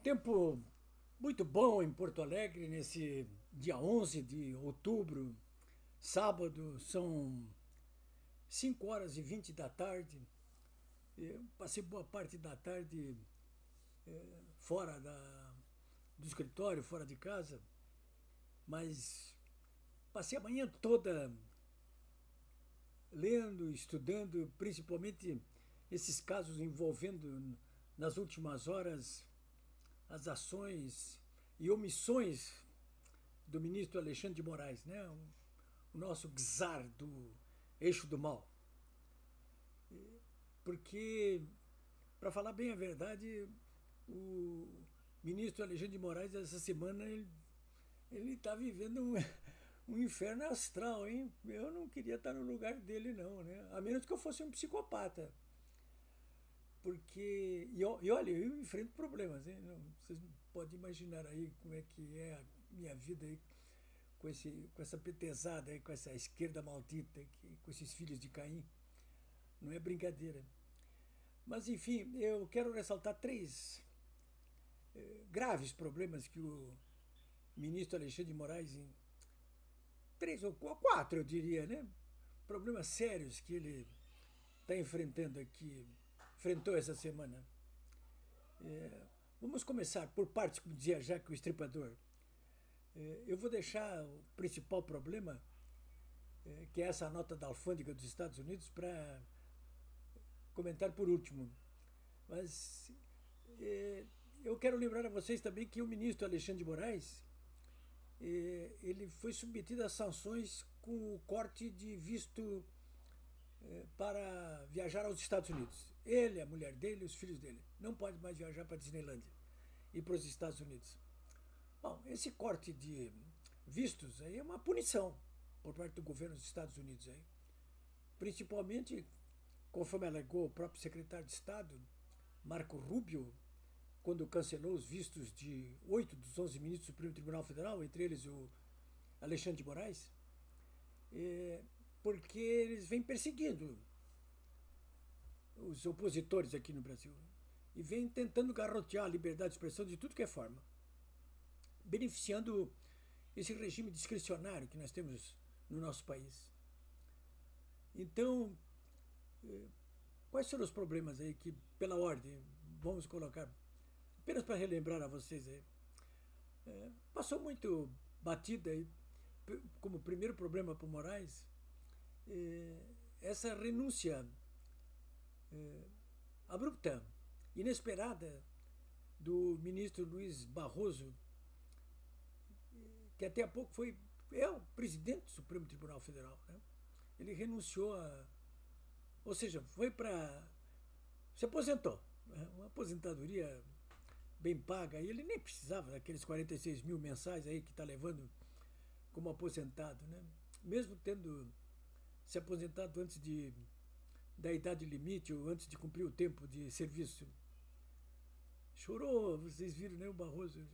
Tempo muito bom em Porto Alegre nesse dia 11 de outubro, sábado, são 5 horas e 20 da tarde. Eu passei boa parte da tarde fora do escritório, fora de casa, mas passei a manhã toda lendo, estudando, principalmente esses casos envolvendo, nas últimas horas, as ações e omissões do ministro Alexandre de Moraes, né? O nosso czar do eixo do mal. Porque, para falar bem a verdade, o ministro Alexandre de Moraes, essa semana, ele está vivendo um inferno astral, hein? Eu não queria estar no lugar dele, não, né? A menos que eu fosse um psicopata. Porque, e olha, eu enfrento problemas, hein? Não, vocês não podem imaginar aí como é que é a minha vida aí com essa petezada aí, com essa esquerda maldita, com esses filhos de Caim. Não é brincadeira. Mas, enfim, eu quero ressaltar três graves problemas que o ministro Alexandre de Moraes, em três ou quatro, eu diria, né? Problemas sérios que ele está enfrentando aqui, enfrentou essa semana. Vamos começar por partes, como dizia Jack o Estripador. Eu vou deixar o principal problema, que é essa nota da alfândega dos Estados Unidos, para comentar por último. Mas eu quero lembrar a vocês também que o ministro Alexandre de Moraes ele foi submetido a sanções com o corte de visto para viajar aos Estados Unidos. Ele, a mulher dele e os filhos dele não podem mais viajar para a Disneylândia e para os Estados Unidos. Bom, esse corte de vistos aí é uma punição por parte do governo dos Estados Unidos aí. Principalmente, conforme alegou o próprio secretário de Estado, Marco Rubio, quando cancelou os vistos de 8 dos 11 ministros do Supremo Tribunal Federal, entre eles o Alexandre de Moraes, porque eles vêm perseguindo os opositores aqui no Brasil e vêm tentando garrotear a liberdade de expressão de tudo que é forma, beneficiando esse regime discricionário que nós temos no nosso país. Então, quais foram os problemas aí que, pela ordem, vamos colocar, apenas para relembrar a vocês aí. Passou muito batida aí, como primeiro problema para o Moraes, essa renúncia abrupta, inesperada, do ministro Luiz Barroso, que até há pouco é o presidente do Supremo Tribunal Federal, né? Ele renunciou ou seja, foi para, se aposentou, né? Uma aposentadoria bem paga, e ele nem precisava daqueles 46 mil mensais aí que está levando como aposentado, né? Mesmo tendo se aposentado da idade limite ou antes de cumprir o tempo de serviço. Chorou, vocês viram, né? O Barroso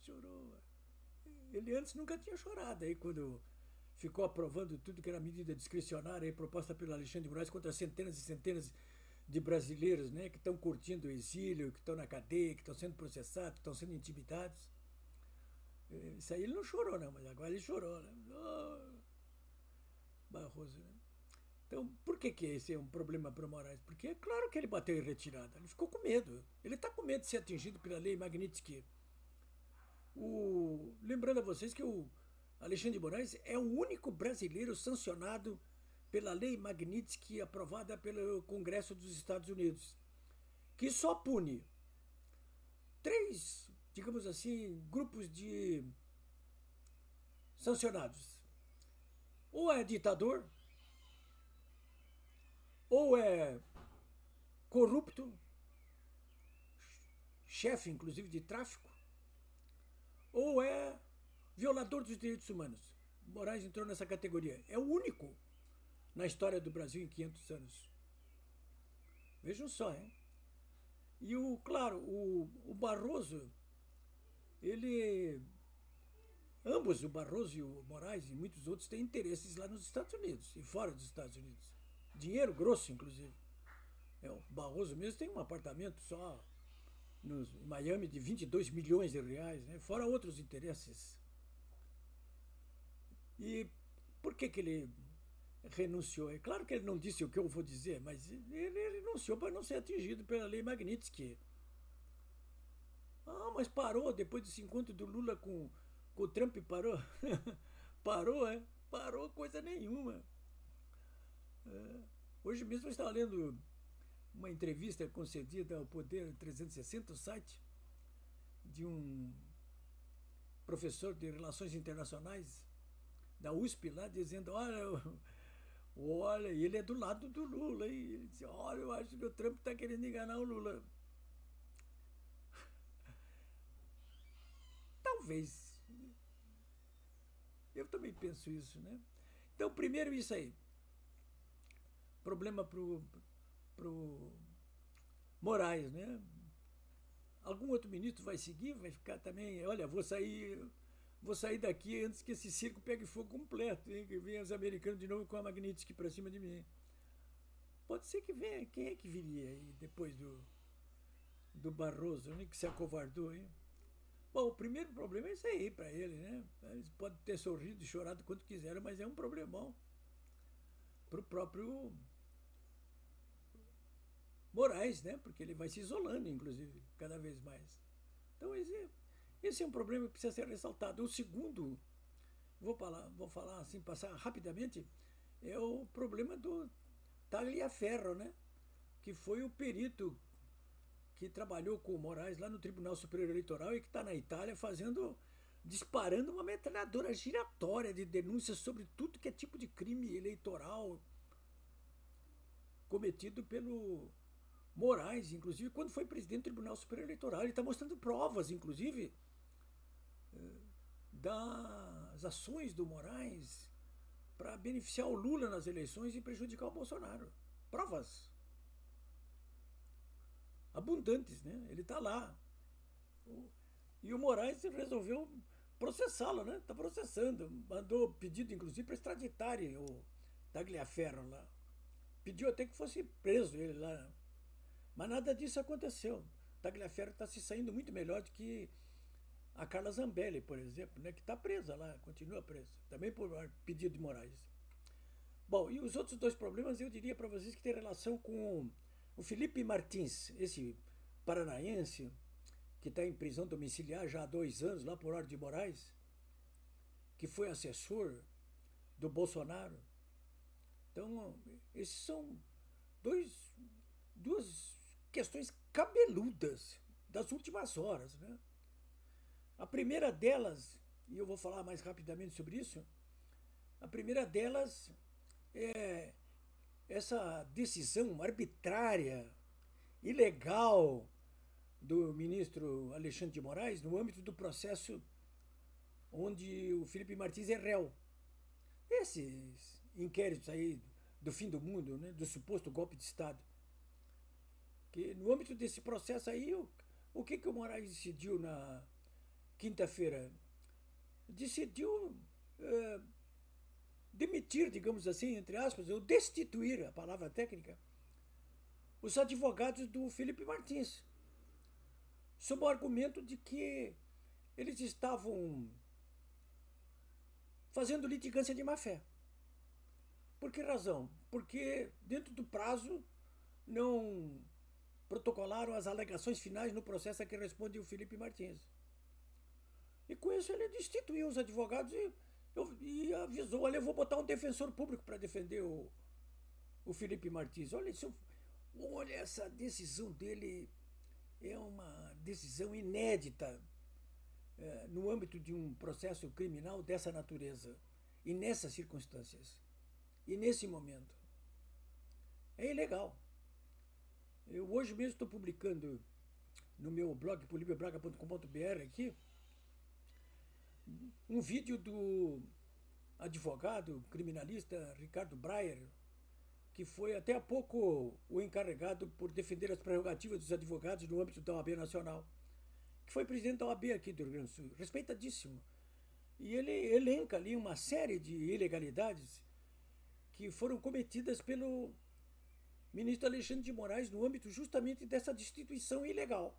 chorou. Ele antes nunca tinha chorado aí quando ficou aprovando tudo que era medida discricionária aí, proposta pelo Alexandre de Moraes contra centenas e centenas de brasileiros, né, que estão curtindo o exílio, que estão na cadeia, que estão sendo processados, que estão sendo intimidados. Isso aí ele não chorou, não, mas agora ele chorou, né? Oh, Barroso, né? Então, por que esse é um problema para o Moraes? Porque é claro que ele bateu em retirada. Ele ficou com medo. Ele está com medo de ser atingido pela lei Magnitsky. Lembrando a vocês que o Alexandre de Moraes é o único brasileiro sancionado pela lei Magnitsky aprovada pelo Congresso dos Estados Unidos, que só pune três, digamos assim, grupos de sancionados. Ou é ditador, ou é corrupto, chefe inclusive de tráfico, ou é violador dos direitos humanos. Moraes entrou nessa categoria. É o único na história do Brasil em 500 anos. Vejam só, hein? E claro, o Barroso, ele, ambos, o Barroso e o Moraes e muitos outros, têm interesses lá nos Estados Unidos e fora dos Estados Unidos. Dinheiro grosso, inclusive. O Barroso mesmo tem um apartamento só em Miami de 22 milhões de reais, né? Fora outros interesses. E por que ele renunciou? É claro que ele não disse o que eu vou dizer, mas ele renunciou para não ser atingido pela lei Magnitsky. Ah, mas parou depois desse encontro do Lula com o Trump, parou? Parou, é? Parou coisa nenhuma. Hoje mesmo eu estava lendo uma entrevista concedida ao Poder 360, o site, de um professor de Relações Internacionais da USP lá, dizendo, olha, e ele é do lado do Lula, e ele disse, olha, eu acho que o Trump está querendo enganar o Lula. Talvez. Eu também penso isso, né? Então, primeiro isso aí. Problema pro Moraes, né? Algum outro ministro vai seguir, vai ficar também, olha, vou sair daqui antes que esse circo pegue fogo completo, hein? Que venham os americanos de novo com a Magnitsky para cima de mim. Pode ser que venha, quem é que viria aí depois do Barroso, né? Que se acovardou, hein? Bom, o primeiro problema é isso aí para ele, né? Eles podem ter sorrido e chorado quanto quiseram, mas é um problemão para o próprio Moraes, né? Porque ele vai se isolando, inclusive, cada vez mais. Então, esse é um problema que precisa ser ressaltado. O segundo, vou falar assim, passar rapidamente, é o problema do Tagliaferro, né? Que foi o perito que trabalhou com o Moraes lá no Tribunal Superior Eleitoral e que está na Itália disparando uma metralhadora giratória de denúncias sobre tudo que é tipo de crime eleitoral cometido pelo Moraes, inclusive quando foi presidente do Tribunal Superior Eleitoral. Ele está mostrando provas, inclusive, das ações do Moraes para beneficiar o Lula nas eleições e prejudicar o Bolsonaro. Provas abundantes, né? Ele está lá. E o Moraes resolveu processá-lo, né? Está processando. Mandou pedido, inclusive, para extraditarem o Tagliaferro lá. Pediu até que fosse preso ele lá. Mas nada disso aconteceu. Tagliaferro está se saindo muito melhor do que a Carla Zambelli, por exemplo, né? Que está presa lá, continua presa. Também por pedido de Moraes. Bom, e os outros dois problemas eu diria para vocês que tem relação com o Felipe Martins, esse paranaense que está em prisão domiciliar já há 2 anos, lá por ordem de Moraes, que foi assessor do Bolsonaro. Então, esses são duas questões cabeludas das últimas horas, né? A primeira delas, e eu vou falar mais rapidamente sobre isso, a primeira delas é essa decisão arbitrária, ilegal do ministro Alexandre de Moraes no âmbito do processo onde o Felipe Martins é réu. Esses inquéritos aí do fim do mundo, né, do suposto golpe de Estado. Que no âmbito desse processo aí, o que o Moraes decidiu na quinta-feira? Decidiu demitir, digamos assim, entre aspas, ou destituir, a palavra técnica, os advogados do Felipe Martins, sob o argumento de que eles estavam fazendo litigância de má-fé. Por que razão? Porque dentro do prazo não protocolaram as alegações finais no processo a que responde o Felipe Martins. E com isso ele destituiu os advogados e avisou, olha, eu vou botar um defensor público para defender o Felipe Martins. Olha, essa decisão dele é uma decisão inédita no âmbito de um processo criminal dessa natureza e nessas circunstâncias e nesse momento. É ilegal. Eu hoje mesmo estou publicando no meu blog polibiabraga.com.br aqui um vídeo do advogado criminalista Ricardo Breyer, que foi até há pouco o encarregado por defender as prerrogativas dos advogados no âmbito da OAB Nacional, que foi presidente da OAB aqui do Rio Grande do Sul, respeitadíssimo. E ele elenca ali uma série de ilegalidades que foram cometidas pelo ministro Alexandre de Moraes no âmbito justamente dessa destituição ilegal.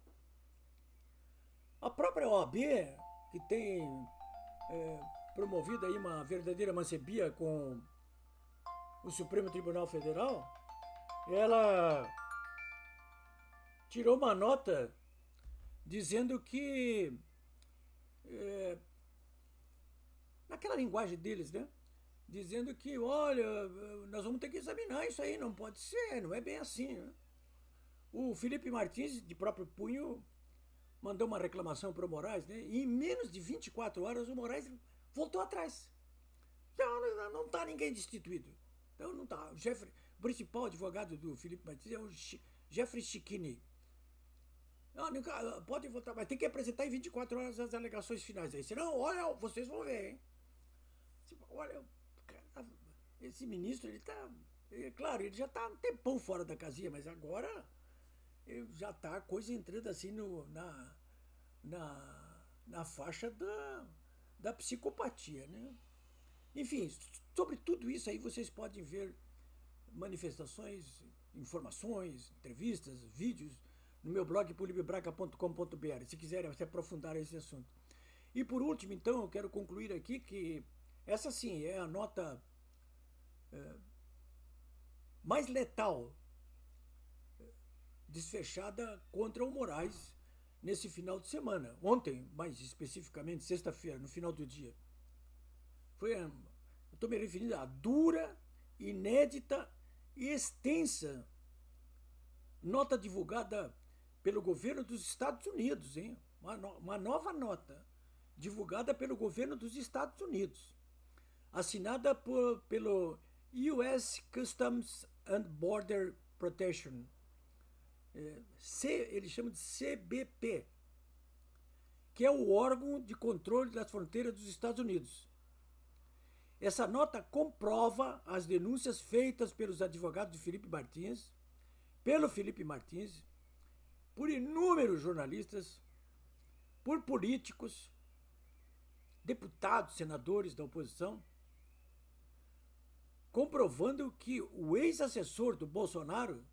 A própria OAB, que tem promovido aí uma verdadeira mancebia com o Supremo Tribunal Federal, ela tirou uma nota dizendo que, naquela linguagem deles, né? Dizendo que, olha, nós vamos ter que examinar isso aí, não pode ser, não é bem assim, né? O Felipe Martins, de próprio punho, mandou uma reclamação para o Moraes, né? E em menos de 24 horas o Moraes voltou atrás. Então não está ninguém destituído. Então não está. O principal advogado do Felipe Martins é o Jeffrey Schickini. Pode votar, mas tem que apresentar em 24 horas as alegações finais aí. Senão, olha, vocês vão ver, hein? Olha, esse ministro, ele tá. Claro, ele já está um tempão fora da casinha, mas agora já está a coisa entrando assim na faixa da psicopatia, né? Enfim, sobre tudo isso aí vocês podem ver manifestações, informações, entrevistas, vídeos no meu blog polibibraca.com.br, se quiserem se aprofundar esse assunto. E por último, então, eu quero concluir aqui que essa sim é a nota mais letal desfechada contra o Moraes nesse final de semana. Ontem, mais especificamente, sexta-feira, no final do dia. Eu estou me referindo à dura, inédita e extensa nota divulgada pelo governo dos Estados Unidos, hein? Uma nova nota divulgada pelo governo dos Estados Unidos, assinada pelo US Customs and Border Protection, eles chamam de CBP, que é o órgão de controle das fronteiras dos Estados Unidos. Essa nota comprova as denúncias feitas pelos advogados de Felipe Martins, pelo Felipe Martins, por inúmeros jornalistas, por políticos, deputados, senadores da oposição, comprovando que o ex-assessor do Bolsonaro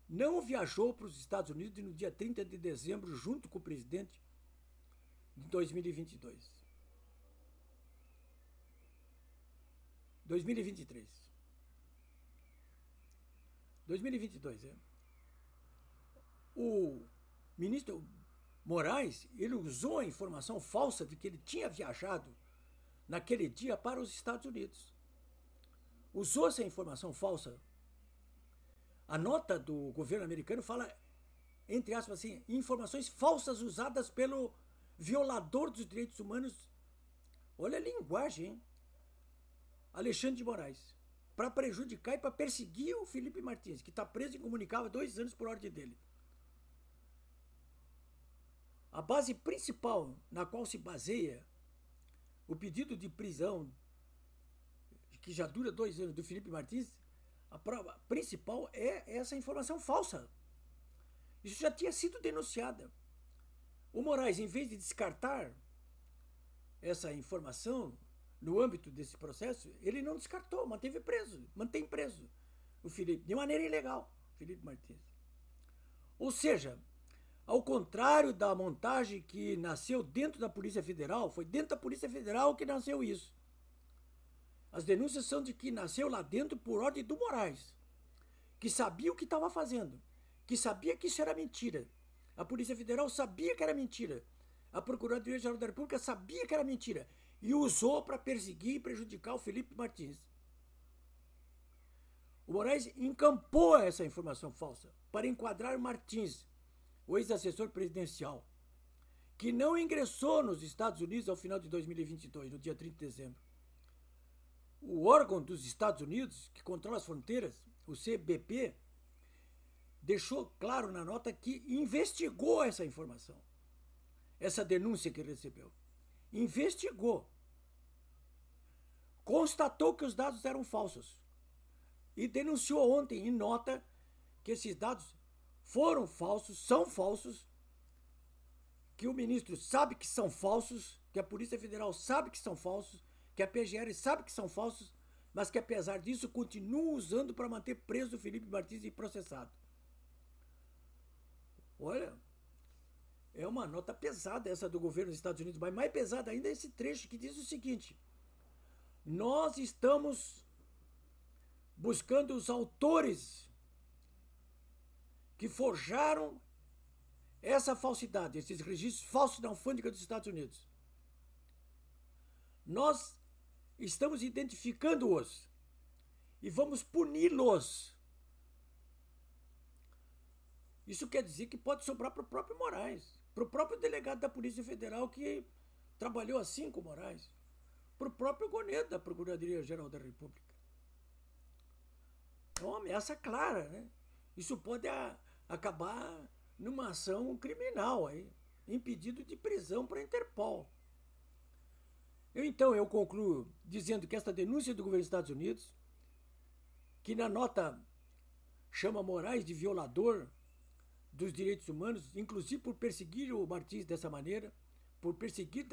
não viajou para os Estados Unidos no dia 30 de dezembro junto com o presidente de 2022. 2023. 2022, é. O ministro Moraes, ele usou a informação falsa de que ele tinha viajado naquele dia para os Estados Unidos. Usou essa informação falsa. A nota do governo americano fala, entre aspas, assim, informações falsas usadas pelo violador dos direitos humanos. Olha a linguagem, hein? Alexandre de Moraes, para prejudicar e para perseguir o Felipe Martins, que está preso incomunicável há 2 anos por ordem dele. A base principal na qual se baseia o pedido de prisão, que já dura 2 anos, do Felipe Martins, a prova principal é essa informação falsa. Isso já tinha sido denunciada. O Moraes, em vez de descartar essa informação no âmbito desse processo, ele não descartou, mantém preso o Felipe, de maneira ilegal, Felipe Martins. Ou seja, ao contrário da montagem que nasceu dentro da Polícia Federal, foi dentro da Polícia Federal que nasceu isso. As denúncias são de que nasceu lá dentro por ordem do Moraes, que sabia o que estava fazendo, que sabia que isso era mentira. A Polícia Federal sabia que era mentira. A Procuradoria-Geral da República sabia que era mentira e usou para perseguir e prejudicar o Felipe Martins. O Moraes encampou essa informação falsa para enquadrar Martins, o ex-assessor presidencial, que não ingressou nos Estados Unidos ao final de 2022, no dia 30 de dezembro. O órgão dos Estados Unidos, que controla as fronteiras, o CBP, deixou claro na nota que investigou essa informação, essa denúncia que recebeu. Investigou. Constatou que os dados eram falsos. E denunciou ontem, em nota, que esses dados foram falsos, são falsos, que o ministro sabe que são falsos, que a Polícia Federal sabe que são falsos, que a PGR sabe que são falsos, mas que apesar disso continua usando para manter preso o Felipe Martins e processado. Olha, É uma nota pesada essa do governo dos Estados Unidos, mas mais pesada ainda é esse trecho que diz o seguinte: nós estamos buscando os autores que forjaram essa falsidade, esses registros falsos da alfândega dos Estados Unidos. Nós estamos identificando-os e vamos puni-los. Isso quer dizer que pode sobrar para o próprio Moraes, para o próprio delegado da Polícia Federal que trabalhou assim com o Moraes, para o próprio Gonet da Procuradoria-Geral da República. É uma ameaça clara, né? Isso pode acabar numa ação criminal aí, em pedido de prisão para a Interpol. Então eu concluo dizendo que esta denúncia do governo dos Estados Unidos, que na nota chama Moraes de violador dos direitos humanos, inclusive por perseguir o Martins dessa maneira, por perseguir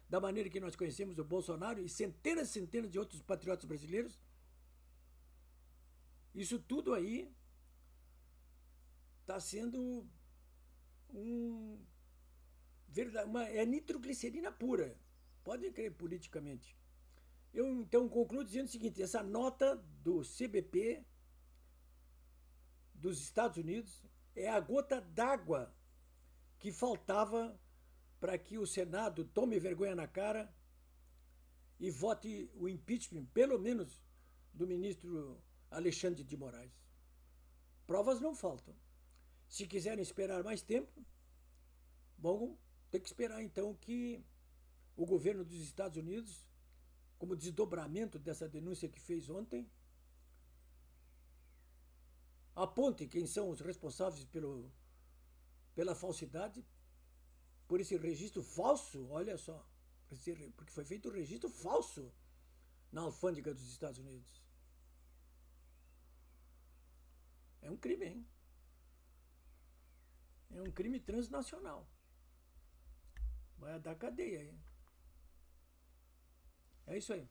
da maneira que nós conhecemos o Bolsonaro e centenas e centenas de outros patriotas brasileiros, isso tudo aí está sendo é nitroglicerina pura. Podem crer politicamente. Eu então concluo dizendo o seguinte: essa nota do CBP dos Estados Unidos é a gota d'água que faltava para que o Senado tome vergonha na cara e vote o impeachment, pelo menos, do ministro Alexandre de Moraes. Provas não faltam. Se quiserem esperar mais tempo, vão ter que esperar então que o governo dos Estados Unidos, como desdobramento dessa denúncia que fez ontem, aponte quem são os responsáveis pela falsidade, por esse registro falso, olha só, porque foi feito um registro falso na alfândega dos Estados Unidos. É um crime, hein? É um crime transnacional. Vai dar cadeia aí. É isso aí.